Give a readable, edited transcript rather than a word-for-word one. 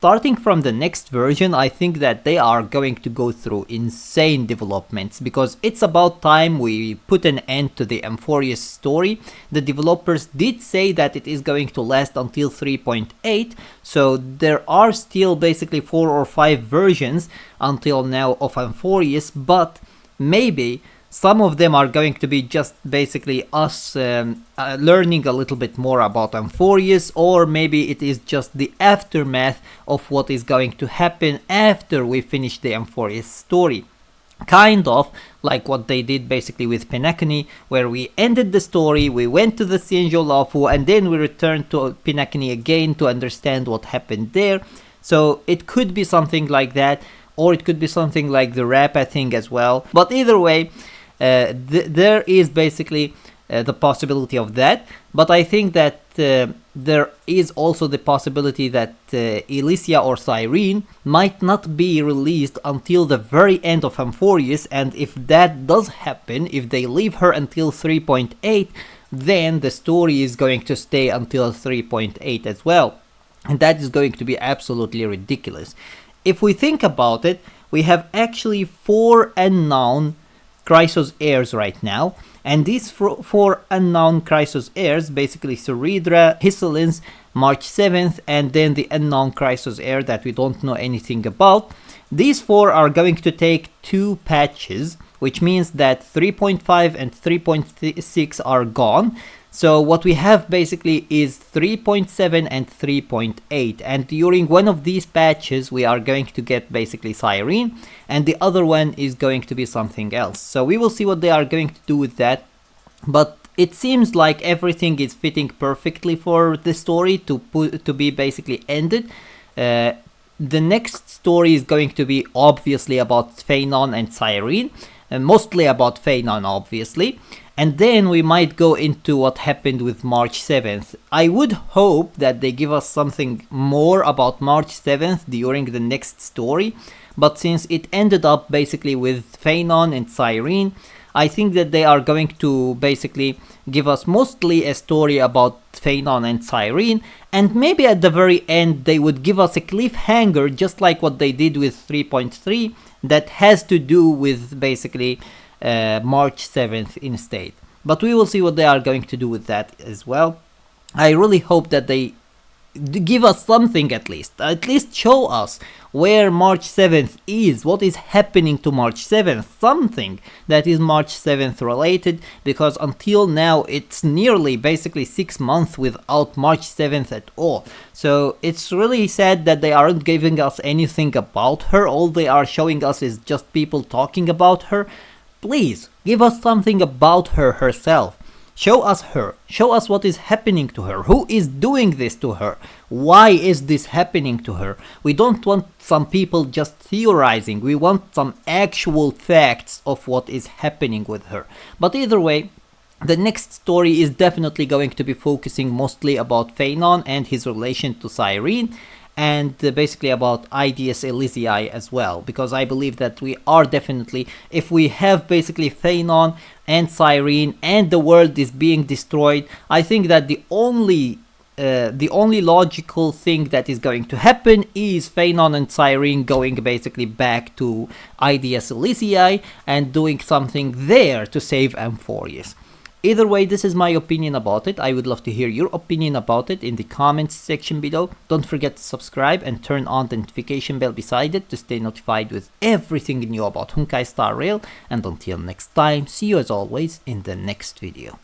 Starting from the next version, I think that they are going to go through insane developments, because it's about time we put an end to the Amphoreus story. The developers did say that it is going to last until 3.8, so there are still basically 4 or 5 versions until now of Amphoreus, but maybe some of them are going to be just basically us learning a little bit more about Amphoreus, or maybe it is just the aftermath of what is going to happen after we finish the Amphoreus story. Kind of like what they did basically with Penacony, where we ended the story, we went to the Sienjo Lafu, and then we returned to Penacony again to understand what happened there. So it could be something like that, or it could be something like the Rappa thing as well. But either way, there is basically the possibility of that, but I think that there is also the possibility that Elysia or Cyrene might not be released until the very end of Amphoreus, and if that does happen, if they leave her until 3.8, then the story is going to stay until 3.8 as well, and that is going to be absolutely ridiculous. If we think about it, we have actually 4 unknown Chrysos heirs right now, and these 4 unknown Chrysos heirs, basically Cerydra, Hysilens, March 7th, and then the unknown Chrysos heir that we don't know anything about. These 4 are going to take 2 patches, which means that 3.5 and 3.6 are gone. So what we have basically is 3.7 and 3.8, and during one of these patches we are going to get basically Cyrene, and the other one is going to be something else. So we will see what they are going to do with that, but it seems like everything is fitting perfectly for the story to be basically ended. The next story is going to be obviously about Phainon and Cyrene, mostly about Phainon obviously. And then we might go into what happened with March 7th. I would hope that they give us something more about March 7th during the next story, but since it ended up basically with Phainon and Cyrene, I think that they are going to basically give us mostly a story about Phainon and Cyrene, and maybe at the very end they would give us a cliffhanger just like what they did with 3.3 that has to do with basically March 7th instead. But we will see what they are going to do with that as well. I really hope that they give us something, at least show us where March 7th is, what is happening to March 7th, something that is March 7th related, because until now it's nearly basically 6 months without March 7th at all. So it's really sad that they aren't giving us anything about her. All they are showing us is just people talking about her. Please, give us something about her herself. Show us her. Show us what is happening to her. Who is doing this to her? Why is this happening to her? We don't want some people just theorizing. We want some actual facts of what is happening with her. But either way, the next story is definitely going to be focusing mostly about Phainon and his relation to Cyrene, and basically about Aedes Elysiae as well, because I believe that we are definitely, if we have basically Phainon and Cyrene and the world is being destroyed, I think that the only logical thing that is going to happen is Phainon and Cyrene going basically back to Aedes Elysiae and doing something there to save Amphoreus. Either way, this is my opinion about it. I would love to hear your opinion about it in the comments section below. Don't forget to subscribe and turn on the notification bell beside it to stay notified with everything new about Honkai Star Rail. And until next time, see you as always in the next video.